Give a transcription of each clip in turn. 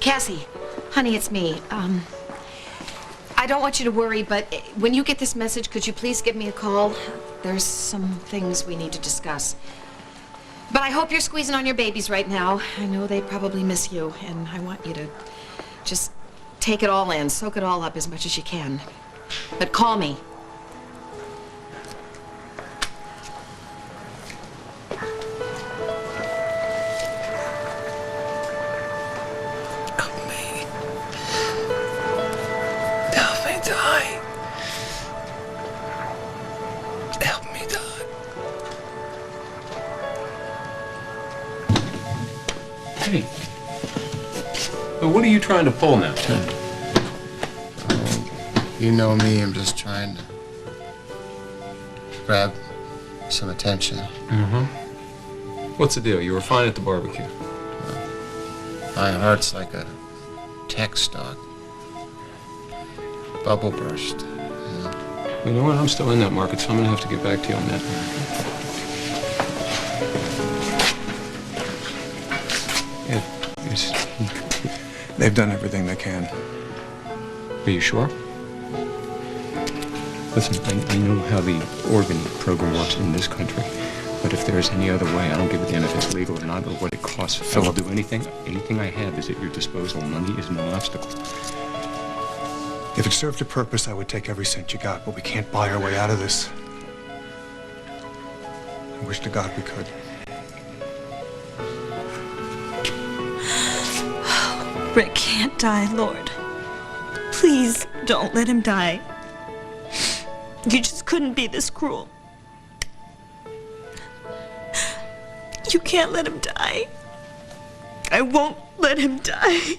Cassie, honey, it's me. I don't want you to worry, but when you get this message, could you please give me a call? There's some things we need to discuss. But I hope you're squeezing on your babies right now. I know they probably miss you, and I want you to just take it all in, soak it all up as much as you can. But call me. Hey, what are you trying to pull now, Tim? You know me, I'm just trying to grab some attention. Mm-hmm. What's the deal? You were fine at the barbecue. My heart's like a tech stock. Bubble burst. You know what? I'm still in that market, so I'm going to have to get back to you on that. They've done everything they can. Are you sure? Listen, I know how the organ program works in this country, but if there's any other way, I don't give a damn if it's legal or not or what it costs. Phillip, do anything. Anything I have is at your disposal. Money is no obstacle. If it served a purpose, I would take every cent you got, but we can't buy our way out of this. I wish to God we could. Rick can't die, Lord. Please don't let him die. You just couldn't be this cruel. You can't let him die. I won't let him die.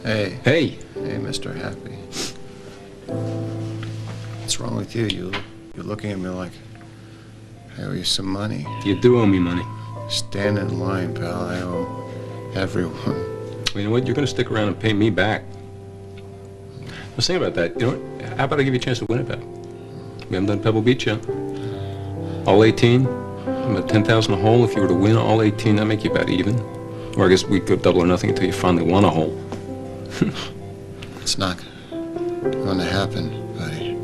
Hey. Hey. Hey, Mr. Happy. What's wrong with you? You're looking at me like I owe you some money. You do owe me money. Stand in line, pal. I owe everyone. Well, you know what? You're going to stick around and pay me back. I was thinking about that. You know what? How about I give you a chance to win it back? We haven't done Pebble Beach yet. All 18. I'm at 10,000 a hole. If you were to win all 18, that'd make you about even. Or I guess we could double or nothing until you finally won a hole. It's not going to happen, buddy.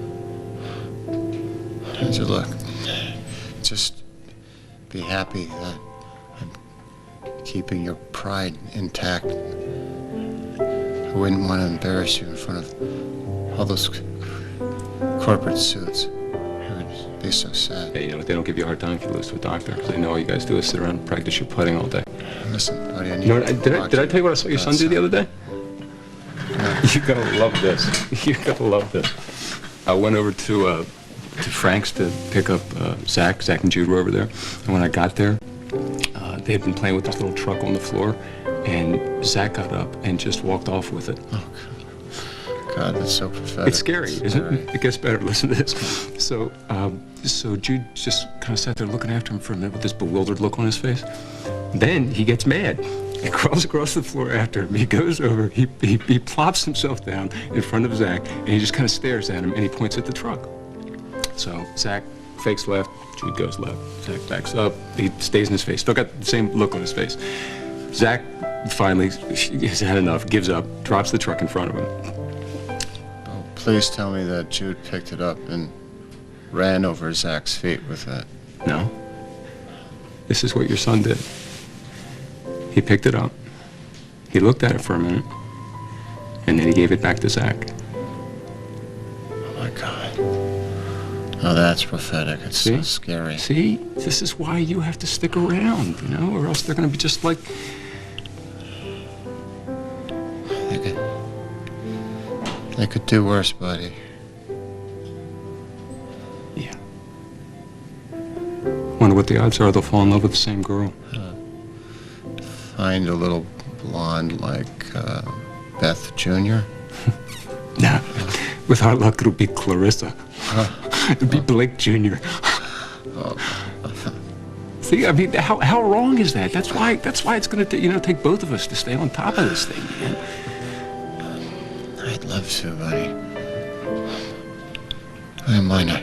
How'd you look? Just be happy that I'm keeping your pride intact. I wouldn't want to embarrass you in front of all those corporate suits. It would be so sad. Hey, you know what? They don't give you a hard time if you lose to a doctor, because they know all you guys do is sit around and practice your putting all day. Listen, buddy, I need you know what? Did I tell you what I saw your son do the other day? You're gonna love this. You're gonna love this. I went over to Frank's to pick up Zach. Zach and Jude were over there. And when I got there, they had been playing with this little truck on the floor, and Zach got up and just walked off with it. Oh, God, that's so pathetic. It's scary, isn't it? It gets better. Listen to this. So Jude just kind of sat there looking after him for a minute with this bewildered look on his face. Then he gets mad. He crawls across the floor after him. He goes over, he plops himself down in front of Zach, and he just kind of stares at him, and he points at the truck. So Zach fakes left, Jude goes left. Zach backs up, he stays in his face. Still got the same look on his face. Zach finally has had enough, gives up, drops the truck in front of him. Oh, please tell me that Jude picked it up and ran over Zach's feet with it. No. This is what your son did. He picked it up, he looked at it for a minute, and then he gave it back to Zach. Oh my God. Oh, that's prophetic. It's See? so scary. See? This is why you have to stick around, you know, or else they're going to be just like... They could do worse, buddy. Yeah. Wonder what the odds are they'll fall in love with the same girl. Find a little blonde like Beth Jr. Nah. With our luck, it'll be Clarissa. It'll be Blake Jr. See, I mean, how wrong is that? That's why it's going to, take both of us to stay on top of this thing, man. I'd love to, buddy. I might not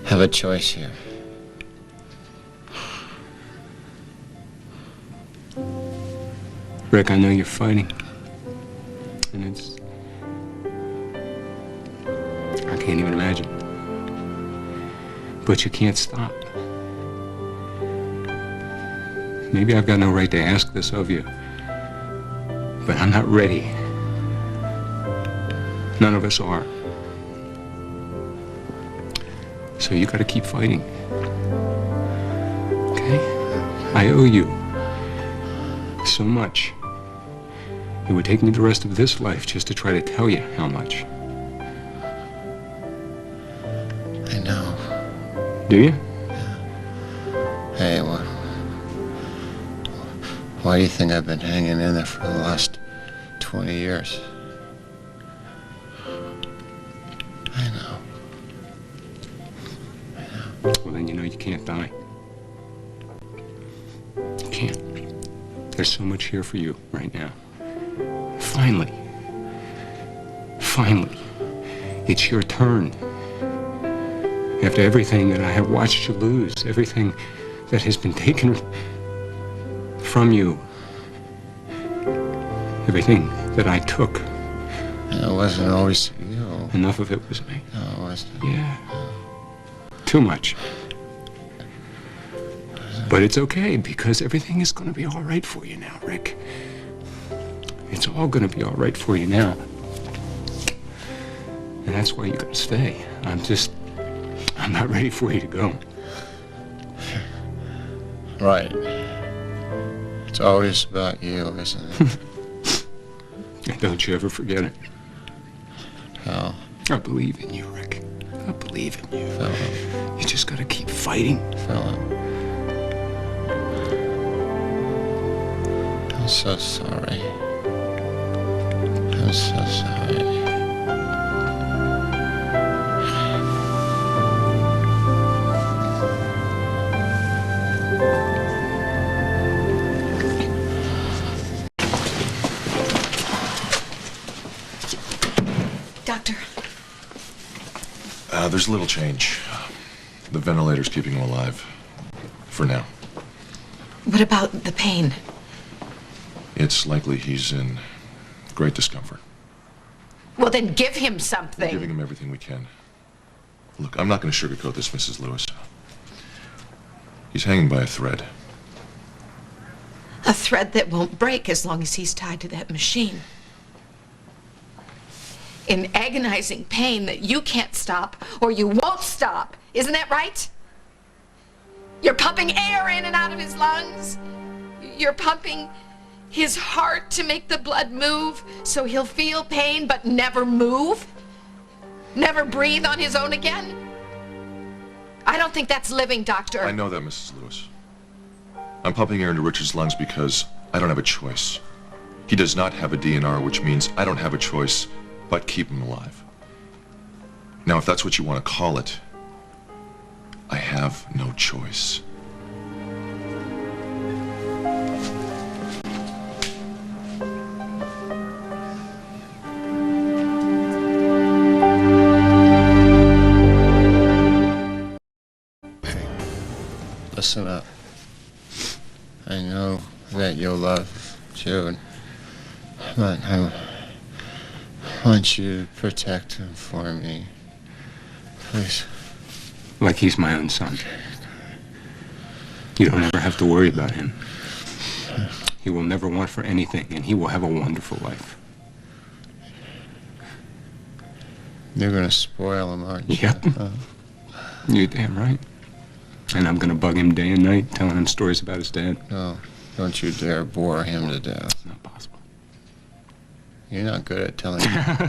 have a choice here. Rick, I know you're fighting. And I can't even imagine. But you can't stop. Maybe I've got no right to ask this of you. But I'm not ready. None of us are. So you gotta keep fighting. Okay? I owe you so much. It would take me the rest of this life just to try to tell you how much. I know. Do you? Hey, why do you think I've been hanging in there for the last 20 years? I know. Well, then you know you can't die. You can't. There's so much here for you right now. Finally. Finally. It's your turn. After everything that I have watched you lose, everything that has been taken from you, everything that I took. It wasn't always you. Enough of it was me. No, it wasn't. Yeah. Too much. But it's okay, because everything is going to be all right for you now, Rick. It's all going to be all right for you now. And that's why you got to stay. I'm not ready for you to go. Right. It's always about you, isn't it? And don't you ever forget it. Hell, I believe in you, Rick. I believe in you. Phillip. You just got to keep fighting. Phillip. I'm so sorry. I'm so sorry. Doctor. There's little change. The ventilator's keeping him alive. For now. What about the pain? It's likely he's in great discomfort. Well, then give him We're something. giving him everything we can. Look, I'm not going to sugarcoat this, Mrs. Lewis. He's hanging by a thread. A thread that won't break as long as he's tied to that machine. In agonizing pain that you can't stop or you won't stop. Isn't that right? You're pumping air in and out of his lungs. You're pumping his heart to make the blood move so he'll feel pain but never move. Never breathe on his own again. I don't think that's living, Doctor. I know that, Mrs. Lewis. I'm pumping air into Richard's lungs because I don't have a choice. He does not have a DNR, which means I don't have a choice but keep him alive. Now, if that's what you want to call it, I have no choice. Listen up. I know that you'll love Jude, but I want you to protect him for me. Please. Like he's my own son. You don't ever have to worry about him. He will never want for anything, and he will have a wonderful life. You're gonna spoil him, aren't you? Yep. You're damn right. And I'm gonna bug him day and night, telling him stories about his dad. No, don't you dare bore him to death. It's not possible. You're not good at telling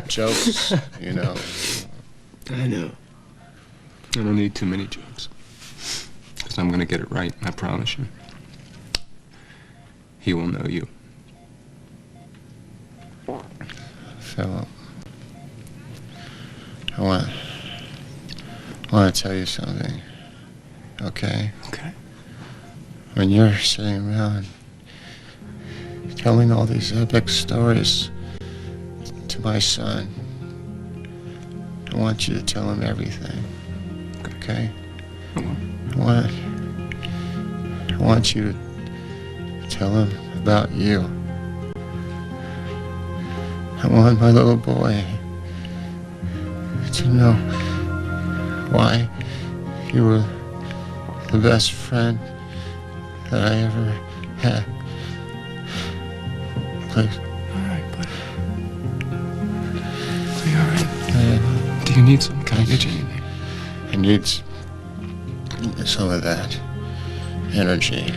jokes, you know. I know. I don't need too many jokes. Because I'm gonna get it right, I promise you. He will know you. Phillip, I want to tell you something, okay? Okay. When you're sitting around telling all these epic stories to my son, I want you to tell him everything, okay? I want you to tell him about you. I want my little boy to know why you were the best friend that I ever had. Please. All right, buddy. Are you all right? Do you need some? Can I get you anything? I need some of that energy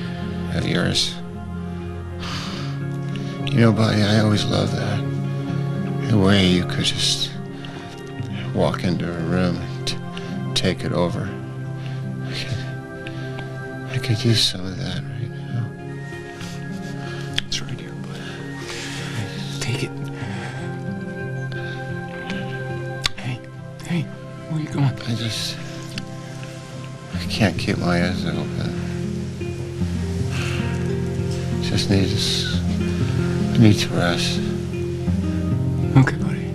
of yours. You know, buddy, I always loved that. The way you could just walk into a room and take it over. I could use some of that right now. It's right here, bud. Take it. Hey, where are you going? I can't keep my eyes open. Just need to rest. Okay, buddy.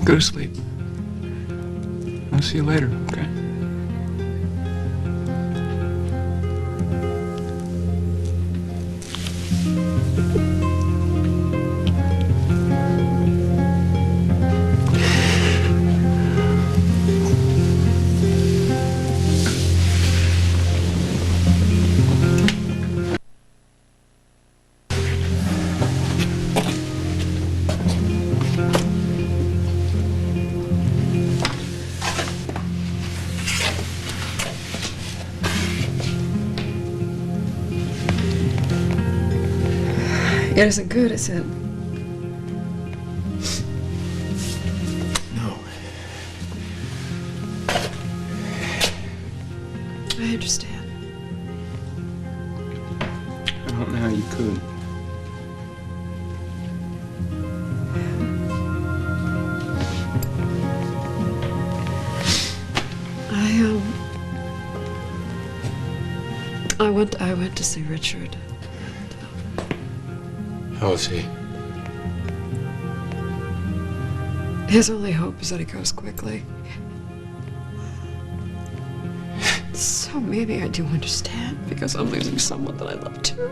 Go to sleep. I'll see you later, okay? It isn't good, is it? No. I understand. I don't know how you could. I went to see Richard. How is he? His only hope is that he goes quickly. So maybe I do understand, because I'm losing someone that I love too.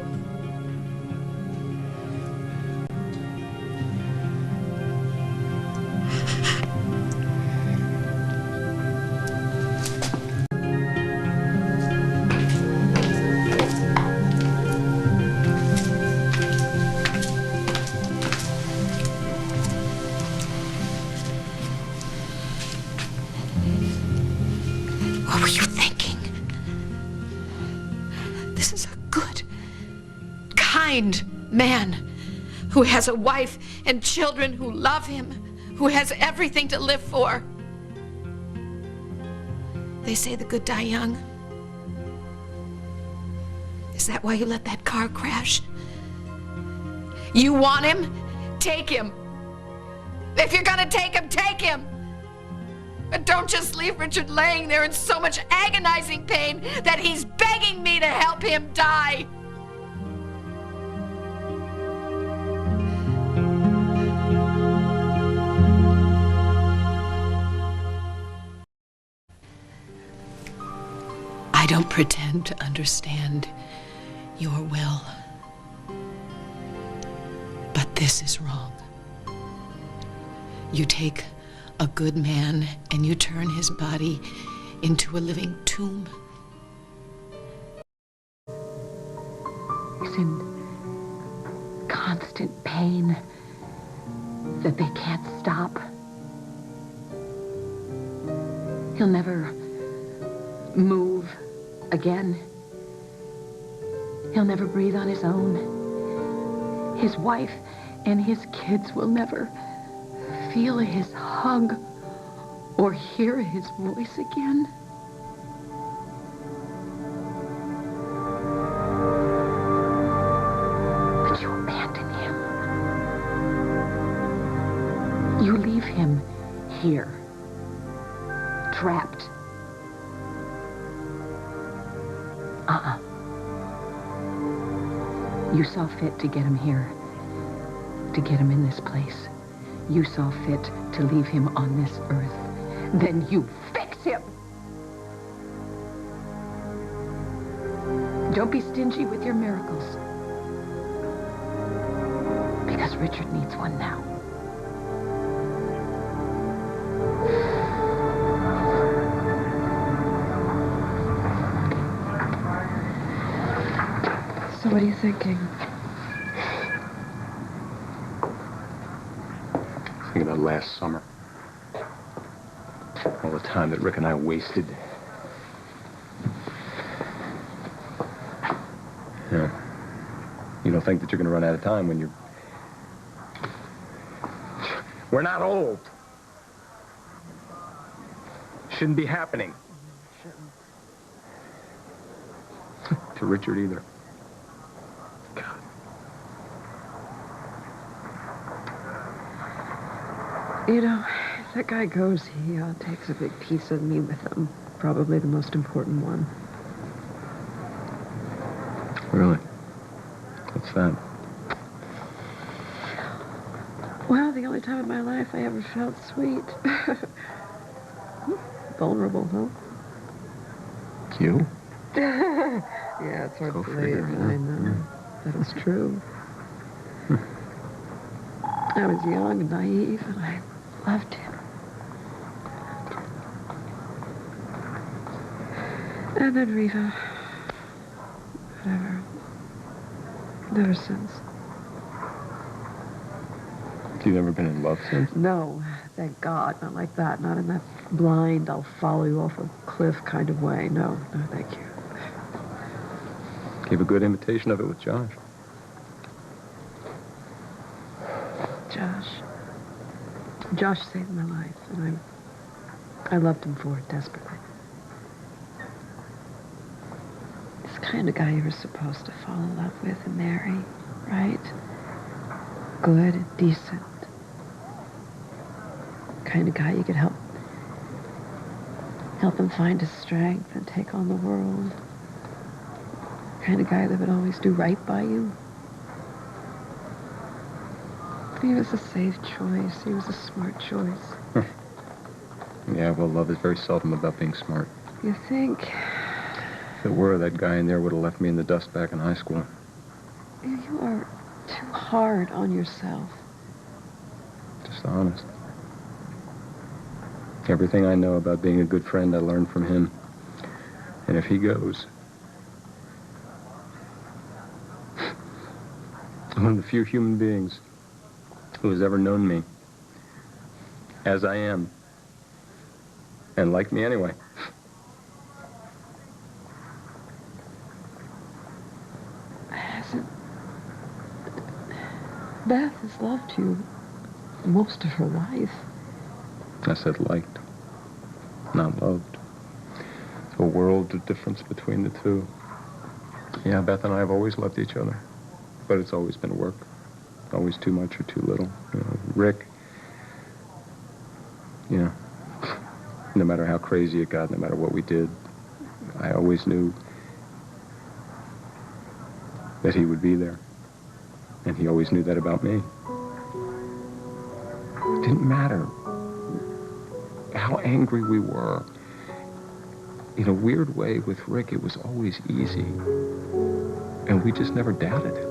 What were you thinking? This is a good, kind man who has a wife and children who love him, who has everything to live for. They say the good die young. Is that why you let that car crash? You want him? Take him. If you're gonna take him, take him. But don't just leave Richard laying there in so much agonizing pain that he's begging me to help him die. I don't pretend to understand your will, but this is wrong. You take a good man and you turn his body into a living tomb. He's in constant pain that they can't stop. He'll never move again. He'll never breathe on his own. His wife and his kids will never feel his hug or hear his voice again. But you abandon him. You leave him here, trapped. You saw fit to get him here, to get him in this place. You saw fit to leave him on this earth. Then you fix him! Don't be stingy with your miracles. Because Richard needs one now. So what are you thinking? Thinking about last summer. All the time that Rick and I wasted. Yeah. You don't think that you're going to run out of time when you're... We're not old. Shouldn't be happening. To Richard either. God. You know, if that guy goes, he takes a big piece of me with him. Probably the most important one. Really? What's that? Well, the only time in my life I ever felt sweet. Vulnerable, huh? You? Yeah, it's hard Go to believe, figure, but huh? I know that it's true. I was young and naive, and I loved him. And then Reva, whatever. Never since. You've never been in love since? No, thank God, not like that. Not in that blind, I'll follow you off a cliff kind of way. No, no, thank you. Gave a good imitation of it with Josh. Josh saved my life, and I loved him for it desperately. He's the kind of guy you were supposed to fall in love with and marry, right? Good and decent. Kind of guy you could help him find his strength and take on the world. Kind of guy that would always do right by you. He was a safe choice. He was a smart choice. Yeah, well, love is very seldom about being smart. You think? If it were, that guy in there would have left me in the dust back in high school. You are too hard on yourself. Just honest. Everything I know about being a good friend, I learned from him. And if he goes, I'm one of the few human beings who has ever known me as I am, and liked me anyway. Beth has loved you most of her life. I said liked, not loved. There's a world of difference between the two. Yeah, Beth and I have always loved each other, but it's always been work. Always too much or too little. You know, Rick, you know, no matter how crazy it got, no matter what we did, I always knew that he would be there. And he always knew that about me. It didn't matter how angry we were. In a weird way, with Rick, it was always easy. And we just never doubted it.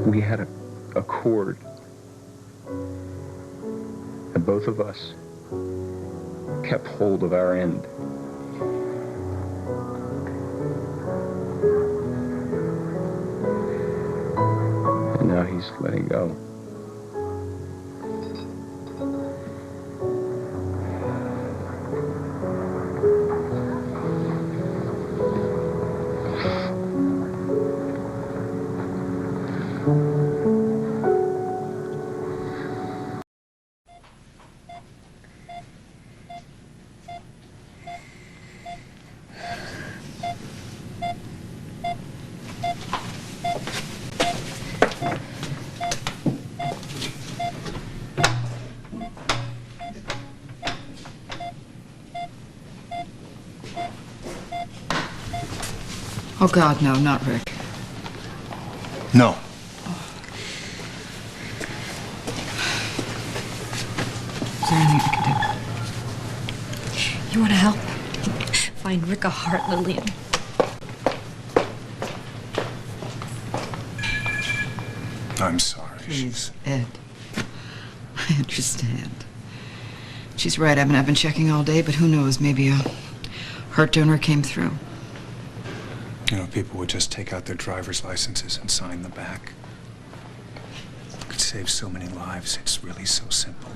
We had a cord. And both of us kept hold of our end. And now he's letting go. Oh, God, no, not Rick. No. Is there anything I can do? You want to help? Find Rick a heart, Lillian. I'm sorry. Please, Ed. I understand. She's right. I've been checking all day, but who knows? Maybe a heart donor came through. You know, people would just take out their driver's licenses and sign the back. It could save so many lives. It's really so simple.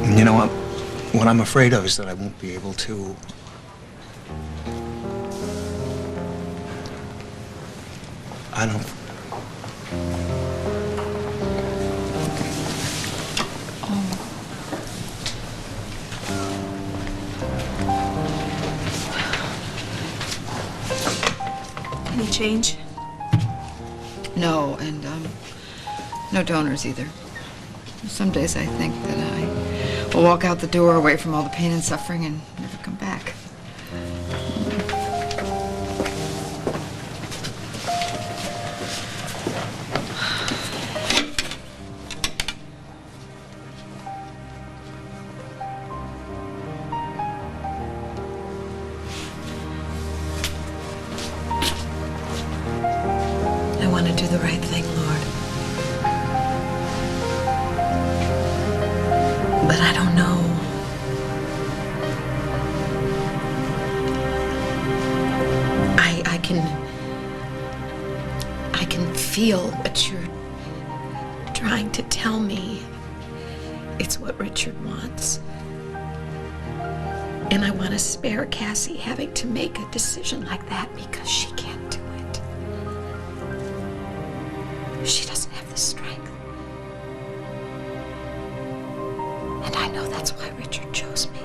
And you know what I'm afraid of is that I won't be able to. I don't. Any change? No, and no donors either. Some days I think that I will walk out the door away from all the pain and suffering and never come back. I want to do the right thing, Lord. But I don't know. I can feel what you're trying to tell me. It's what Richard wants. And I want to spare Cassie having to make a decision like that because she can't do it. She doesn't have the strength. And I know that's why Richard chose me.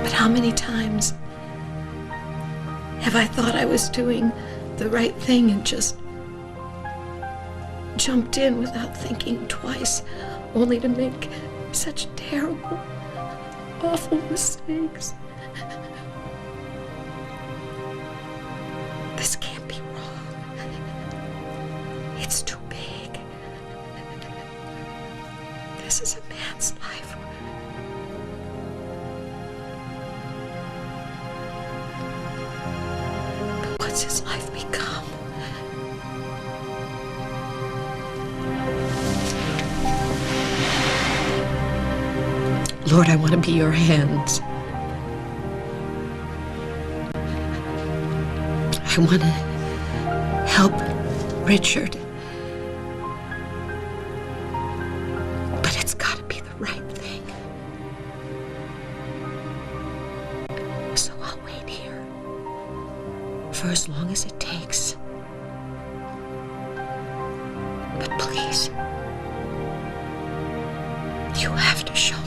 But how many times have I thought I was doing the right thing and just jumped in without thinking twice, only to make such terrible, awful mistakes? This can't be wrong. It's too big. This is a man's life. But what's his life become? Lord, I want to be your hands. I want to help Richard. But it's got to be the right thing. So I'll wait here for as long as it takes. But please, you have to show